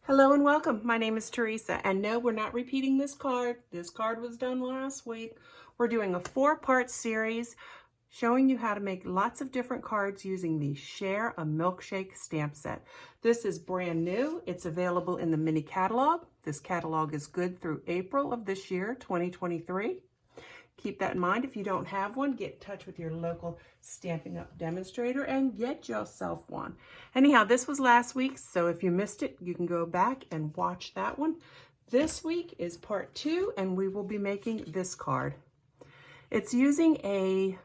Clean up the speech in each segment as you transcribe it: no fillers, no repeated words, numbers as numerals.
Hello and welcome. My name is Teresa, and no, we're not repeating this card. This card was done last week. We're doing a 4-part series showing you how to make lots of different cards using the Share a Milkshake stamp set. This is brand new. It's available in the mini catalog. This catalog is good through April of this year, 2023. Keep that in mind. If you don't have one, get in touch with your local Stampin' Up demonstrator and get yourself one. Anyhow, this was last week, so if you missed it, you can go back and watch that one. This week is part 2, and we will be making this card. It's using a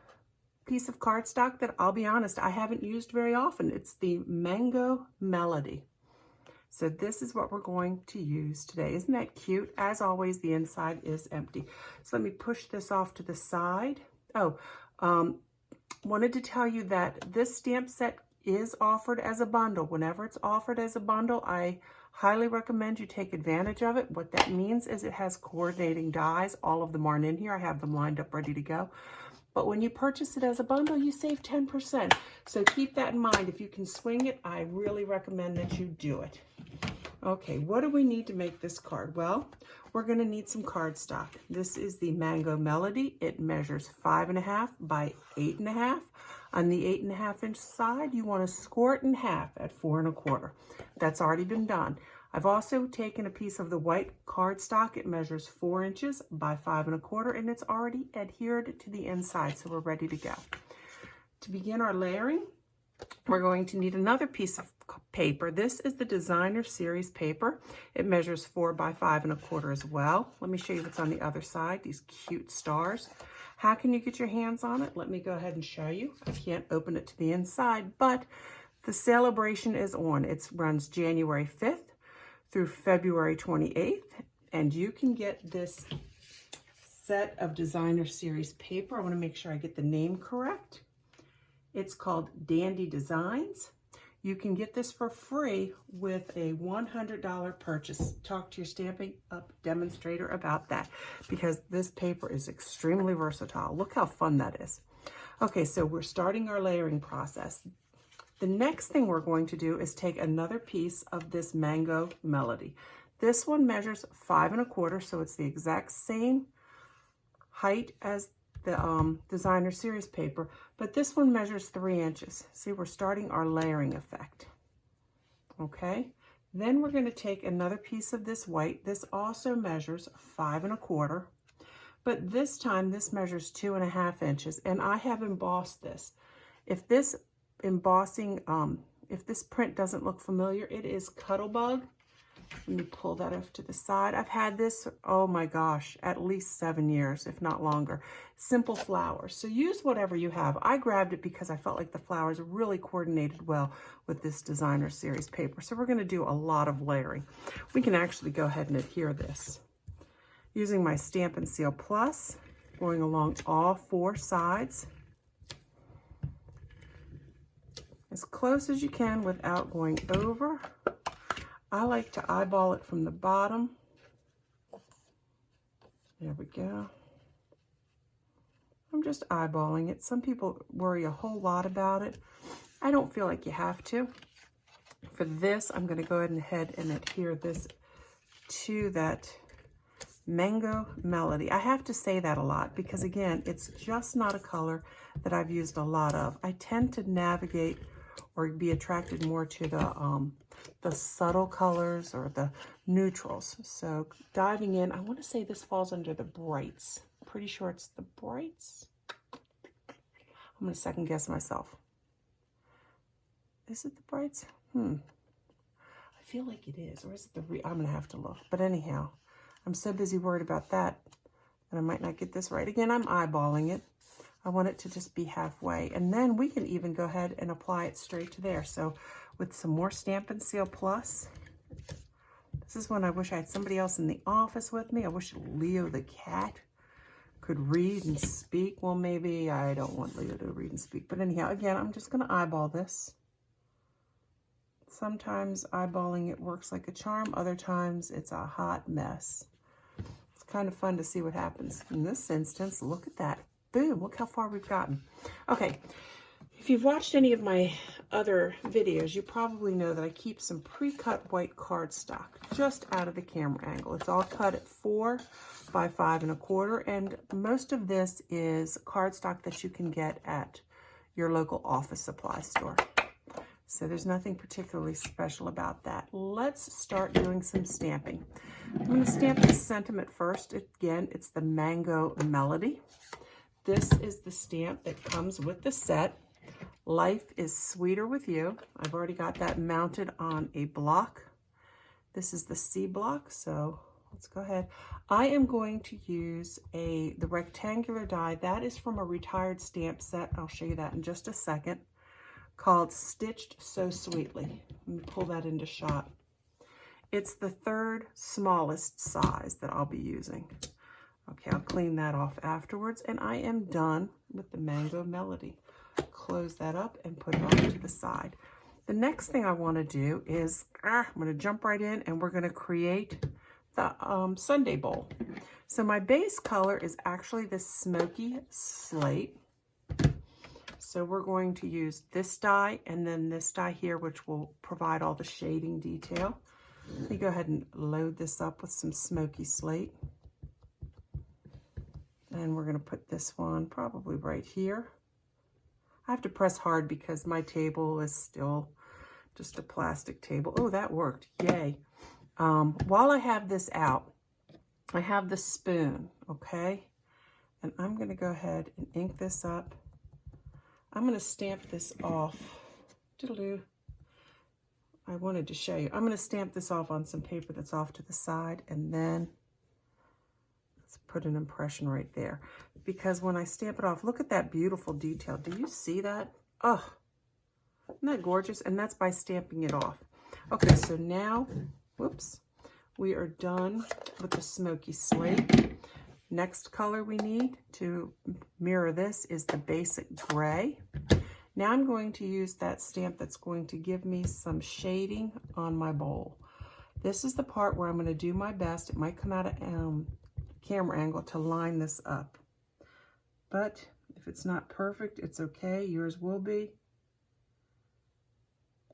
piece of cardstock that, I'll be honest, I haven't used very often. It's the Mango Melody. So this is what we're going to use today. Isn't that cute? As always, the inside is empty. So let me push this off to the side. Wanted to tell you that this stamp set is offered as a bundle. Whenever it's offered as a bundle, I highly recommend you take advantage of it. What that means is it has coordinating dies. All of them aren't in here. I have them lined up ready to go. But when you purchase it as a bundle, you save 10%. So keep that in mind. If you can swing it, I really recommend that you do it. Okay, what do we need to make this card? Well, we're going to need some cardstock. This is the Mango Melody. It measures 5.5 by 8.5. On the 8.5 inch side, you want to score it in half at 4 1/4. That's already been done. I've also taken a piece of the white cardstock. It measures 4 inches by 5 1/4, and it's already adhered to the inside, so we're ready to go. To begin our layering, we're going to need another piece of paper. This is the Designer Series paper. It measures 4 by 5 1/4 as well. Let me show you what's on the other side, these cute stars. How can you get your hands on it? Let me go ahead and show you. I can't open it to the inside, but the celebration is on. It runs January 5th through February 28th, and you can get this set of Designer Series paper. I want to make sure I get the name correct. It's called Dandy Designs. You can get this for free with a $100 purchase. Talk to your Stampin' Up demonstrator about that, because this paper is extremely versatile. Look how fun that is. Okay, so we're starting our layering process. The next thing we're going to do is take another piece of this Mango Melody. This one measures 5 1/4, so it's the exact same height as the Designer Series paper, but this one measures 3 inches. See, we're starting our layering effect. Okay, then we're going to take another piece of this white. This also measures 5 1/4, but this time this measures 2.5 inches, and I have embossed this. If this embossing, if this print doesn't look familiar, it is Cuttlebug. Let me pull that off to the side. I've had this, oh my gosh, at least 7 years, if not longer. Simple flowers. So use whatever you have. I grabbed it because I felt like the flowers really coordinated well with this Designer Series paper. So we're going to do a lot of layering. We can actually go ahead and adhere this. Using my Stampin' Seal Plus, going along all 4 sides, as close as you can without going over. I like to eyeball it from the bottom. There we go. I'm just eyeballing it. Some people worry a whole lot about it. I don't feel like you have to. For this, I'm going to go ahead and adhere this to that Mango Melody. I have to say that a lot because, again, it's just not a color that I've used a lot of. I tend to navigate or be attracted more to the subtle colors or the neutrals. So diving in, I want to say this falls under the brights. Pretty sure it's the brights. I'm going to second guess myself. Is it the brights? I feel like it is. Or is it the I'm going to have to look. But anyhow, I'm so busy worried about that I might not get this right. Again, I'm eyeballing it. I want it to just be halfway. And then we can even go ahead and apply it straight to there. So with some more Stampin' Seal Plus, this is when I wish I had somebody else in the office with me. I wish Leo the cat could read and speak. Well, maybe I don't want Leo to read and speak. But anyhow, again, I'm just going to eyeball this. Sometimes eyeballing it works like a charm. Other times it's a hot mess. It's kind of fun to see what happens. In this instance, look at that. Boom, look how far we've gotten. Okay, If you've watched any of my other videos, you probably know that I keep some pre-cut white cardstock just out of the camera angle. It's all cut at 4 by 5 1/4, and most of this is cardstock that you can get at your local office supply store. So there's nothing particularly special about that. Let's start doing some stamping. I'm going to stamp this sentiment first. Again, it's the Mango Melody. This is the stamp that comes with the set. Life is sweeter with you. I've already got that mounted on a block. This is the C block, so let's go ahead. I am going to use the rectangular die. That is from a retired stamp set. I'll show you that in just a second. Called Stitched So Sweetly. Let me pull that into shot. It's the 3rd smallest size that I'll be using. Okay, I'll clean that off afterwards, and I am done with the Mango Melody. Close that up and put it off to the side. The next thing I want to do is, I'm going to jump right in and we're going to create the sundae bowl. So my base color is actually this Smoky Slate. So we're going to use this die and then this die here, which will provide all the shading detail. Let me go ahead and load this up with some Smoky Slate. And we're going to put this one probably right here. I have to press hard because my table is still just a plastic table. Oh, that worked. Yay. While I have this out, I have the spoon, okay? And I'm going to go ahead and ink this up. I'm going to stamp this off. Doodaloo. I wanted to show you. I'm going to stamp this off on some paper that's off to the side, and then let's put an impression right there. Because when I stamp it off, look at that beautiful detail. Do you see that? Oh, isn't that gorgeous? And that's by stamping it off. Okay, so now, whoops, we are done with the Smoky Slate. Next color we need to mirror this is the basic gray. Now I'm going to use that stamp that's going to give me some shading on my bowl. This is the part where I'm going to do my best. It might come out of camera angle to line this up. But if it's not perfect, it's okay. Yours will be.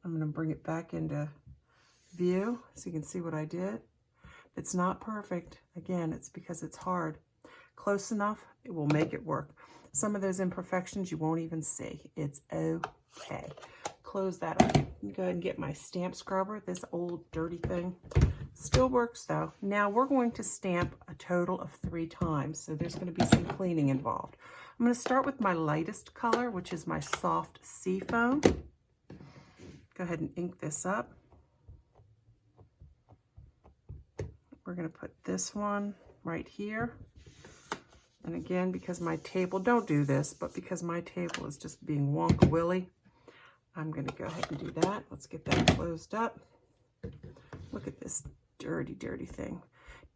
I'm going to bring it back into view so you can see what I did. If it's not perfect, again, it's because it's hard. Close enough, it will make it work. Some of those imperfections you won't even see. It's okay. Close that up. Let me go ahead and get my stamp scrubber. This old dirty thing still works though. Now we're going to stamp a total of 3 times, so there's going to be some cleaning involved. I'm going to start with my lightest color, which is my soft Seafoam. Go ahead and ink this up. We're going to put this one right here. And again, because my table, don't do this, but because my table is just being wonka willy, I'm going to go ahead and do that. Let's get that closed up. Look at this dirty, dirty thing.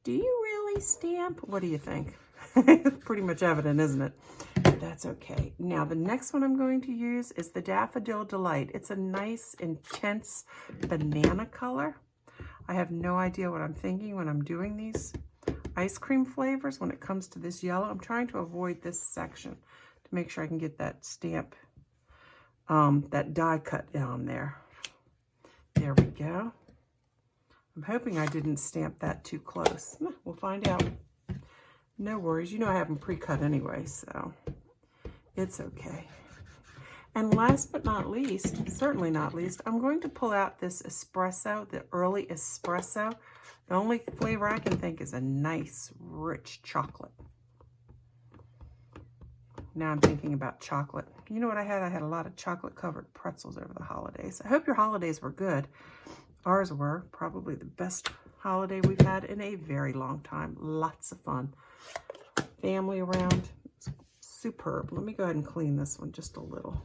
Do you really stamp? What do you think? It's pretty much evident, isn't it? But that's okay. Now, the next one I'm going to use is the Daffodil Delight. It's a nice, intense banana color. I have no idea what I'm thinking when I'm doing these ice cream flavors. When it comes to this yellow, I'm trying to avoid this section to make sure I can get that stamp, that die cut down there. There we go. I'm hoping I didn't stamp that too close. We'll find out. No worries. You know I have them pre-cut anyway, so it's okay. And last but not least, certainly not least, I'm going to pull out this espresso, the early espresso. The only flavor I can think is a nice, rich chocolate. Now I'm thinking about chocolate. You know what I had? I had a lot of chocolate-covered pretzels over the holidays. I hope your holidays were good. Ours were probably the best holiday we've had in a very long time. Lots of fun. Family around. It's superb. Let me go ahead and clean this one just a little,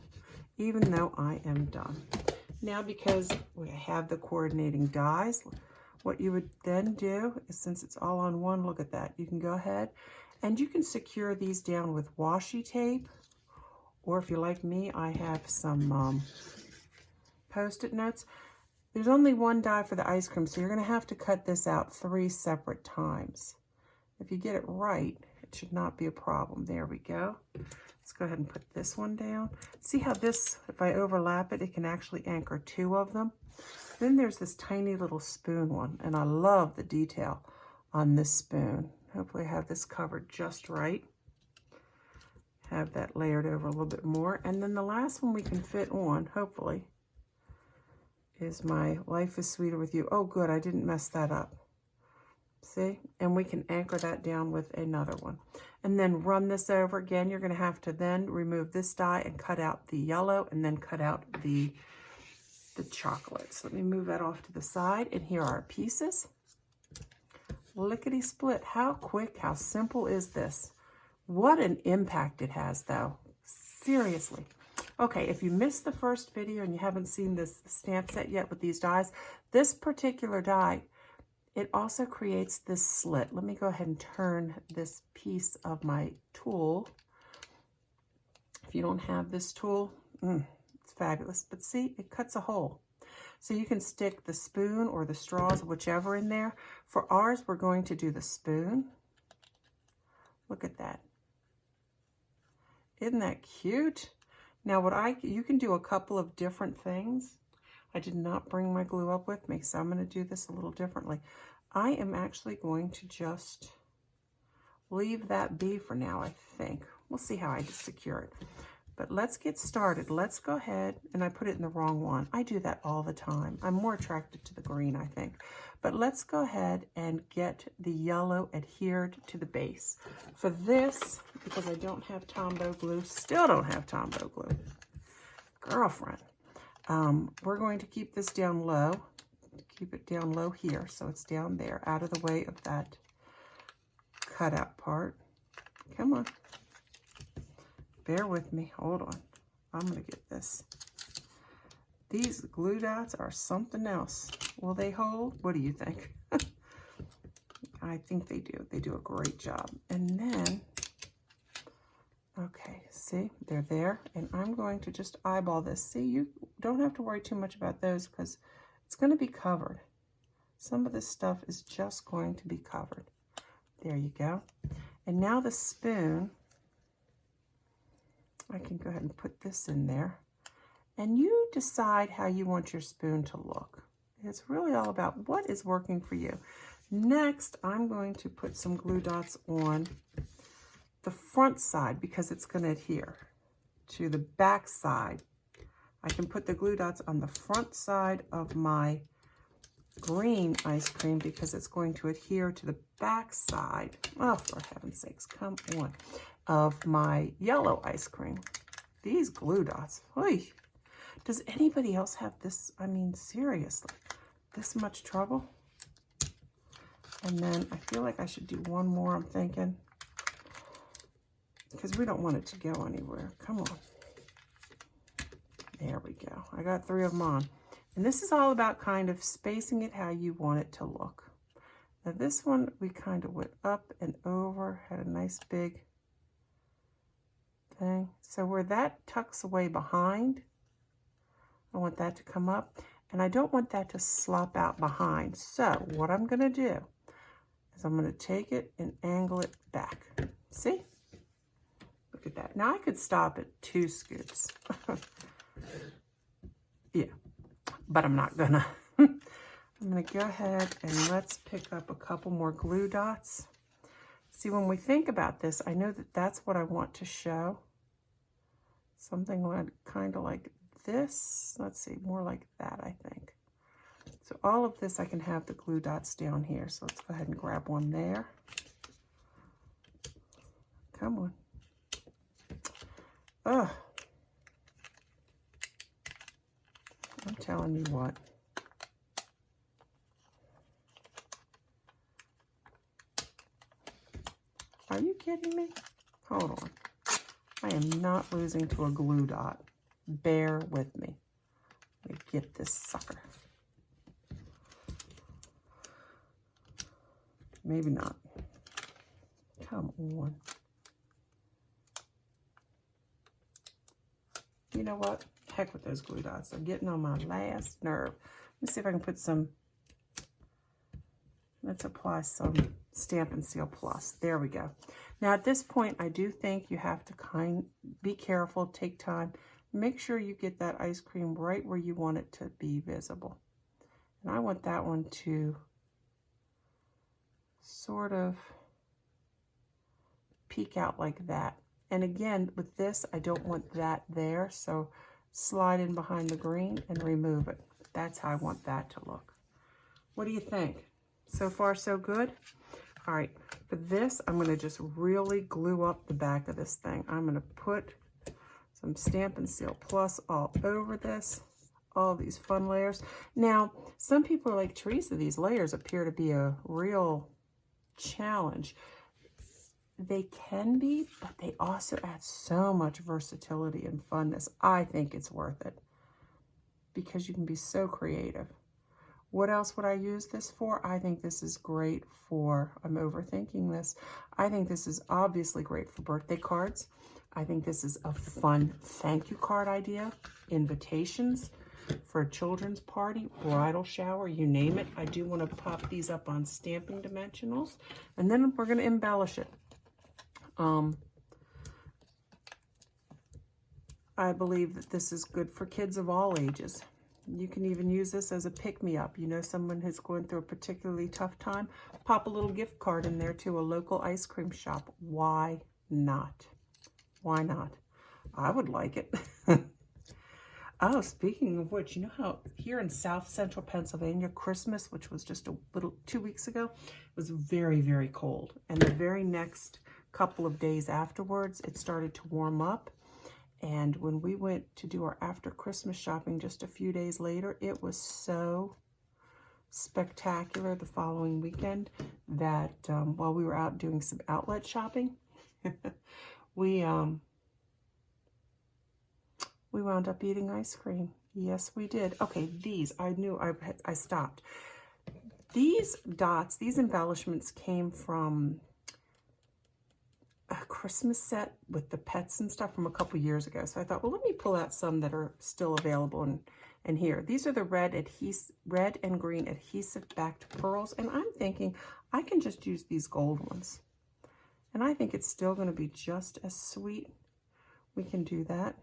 even though I am done. Now, because we have the coordinating dies, what you would then do is, since it's all on one, look at that. You can go ahead and you can secure these down with washi tape, or if you're like me, I have some Post-it notes. There's only one die for the ice cream, so you're going to have to cut this out 3 separate times. If you get it right, It should not be a problem. There we go. Let's go ahead and put this one down. See how this, if I overlap it, it can actually anchor 2 of them. Then there's this tiny little spoon one, and I love the detail on this spoon. Hopefully I have this covered just right. Have that layered over a little bit more. And then the last one we can fit on, hopefully, is my Life is Sweeter with You. Oh, good, I didn't mess that up. See? And we can anchor that down with another one. And then run this over again. You're going to have to then remove this die and cut out the yellow and then cut out the chocolate. So let me move that off to the side. And here are our pieces. Lickety split. How quick, how simple is this? What an impact it has, though. Seriously. Okay, if you missed the first video and you haven't seen this stamp set yet with these dies, this particular die, it also creates this slit. Let me go ahead and turn this piece of my tool. If you don't have this tool, it's fabulous. But see, it cuts a hole. So you can stick the spoon or the straws, whichever, in there. For ours, we're going to do the spoon. Look at that. Isn't that cute? Now, you can do a couple of different things. I did not bring my glue up with me, so I'm going to do this a little differently. I am actually going to just leave that be for now, I think. We'll see how I secure it. But let's get started. Let's go ahead, and I put it in the wrong one. I do that all the time. I'm more attracted to the green, I think. But let's go ahead and get the yellow adhered to the base. For this, because I don't have Tombow glue, still don't have Tombow glue, girlfriend, we're going to keep this down low. Keep it down low here, so it's down there, out of the way of that cutout part. Come on. Bear with me. Hold on. I'm going to get this. These glue dots are something else. Will they hold? What do you think? I think they do. They do a great job. And then, okay, see, they're there. And I'm going to just eyeball this. See, you don't have to worry too much about those because it's going to be covered. Some of this stuff is just going to be covered. There you go. And now the spoon, I can go ahead and put this in there. And you decide how you want your spoon to look. It's really all about what is working for you. Next, I'm going to put some glue dots on the front side because it's going to adhere to the back side. I can put the glue dots on the front side of my green ice cream because it's going to adhere to the back side. Oh, for heaven's sakes, come on. Of my yellow ice cream. These glue dots. Oy. Does anybody else have this? I mean, seriously, this much trouble? And then I feel like I should do one more, I'm thinking, because we don't want it to go anywhere. Come on. There we go. I got 3 of them on. And this is all about kind of spacing it how you want it to look. Now this one, we kind of went up and over, had a nice big thing. So where that tucks away behind, I want that to come up, and I don't want that to slop out behind. So what I'm going to do is I'm going to take it and angle it back. See? Look at that. Now I could stop at 2 scoops. Yeah, but I'm not gonna. I'm gonna go ahead and let's pick up a couple more glue dots. See, when we think about this, I know that that's what I want to show. Something like, kind of like this. Let's see, more like that, I think. So all of this, I can have the glue dots down here. So let's go ahead and grab one there. Come on. Ugh. I'm telling you what. Are you kidding me? Hold on. I am not losing to a glue dot. Bear with me. Let me get this sucker. Maybe not. Come on. You know what? Heck with those glue dots. They're getting on my last nerve. Let me see if I can put some, let's apply some Stampin' Seal Plus. There we go. Now at this point, I do think you have to be careful, take time, make sure you get that ice cream right where you want it to be visible. And I want that one to sort of peek out like that. And again, with this, I don't want that there, so slide in behind the green and remove it. That's how I want that to look. What do you think? So far, so good? All right, for this, I'm gonna just really glue up the back of this thing. I'm gonna put some Stampin' Seal Plus all over this, all these fun layers. Now, some people are like, Teresa, these layers appear to be a real challenge. They can be, but they also add so much versatility and funness. I think it's worth it because you can be so creative. What else would I use this for? I think this is great for, I'm overthinking this. I think this is obviously great for birthday cards. I think this is a fun thank you card idea, invitations for a children's party, bridal shower, you name it. I do want to pop these up on stamping dimensionals, and then we're going to embellish it. I believe that this is good for kids of all ages. You can even use this as a pick-me-up. You know, someone who's going through a particularly tough time, pop a little gift card in there to a local ice cream shop. Why not? Why not? I would like it. Oh, speaking of which, you know how here in South Central Pennsylvania, Christmas, which was just a little 2 weeks ago, was very, very cold. And the very next couple of days afterwards, it started to warm up. And when we went to do our after Christmas shopping just a few days later, it was so spectacular the following weekend that while we were out doing some outlet shopping, we wound up eating ice cream. Yes, we did. Okay, these, I knew I stopped. These dots, these embellishments came from a Christmas set with the pets and stuff from a couple years ago. So I thought, well, let me pull out some that are still available in here. These are the red and green adhesive backed pearls. And I'm thinking I can just use these gold ones. And I think it's still going to be just as sweet. We can do that.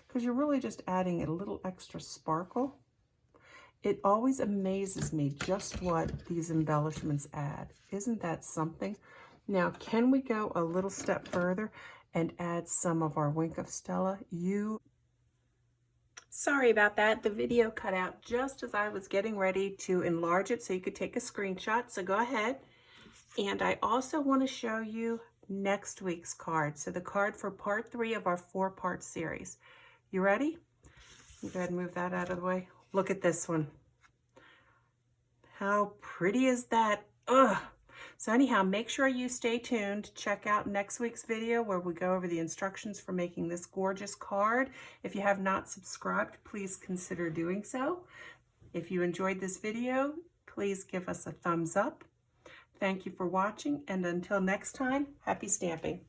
Because you're really just adding a little extra sparkle. It always amazes me just what these embellishments add. Isn't that something? Now, can we go a little step further and add some of our Wink of Stella? Sorry about that. The video cut out just as I was getting ready to enlarge it so you could take a screenshot. So go ahead. And I also want to show you next week's card. So the card for part 3 of our 4-part series. You ready? Go ahead and move that out of the way. Look at this one. How pretty is that? Ugh. So anyhow, make sure you stay tuned. Check out next week's video where we go over the instructions for making this gorgeous card. If you have not subscribed, please consider doing so. If you enjoyed this video, please give us a thumbs up. Thank you for watching, and until next time, happy stamping.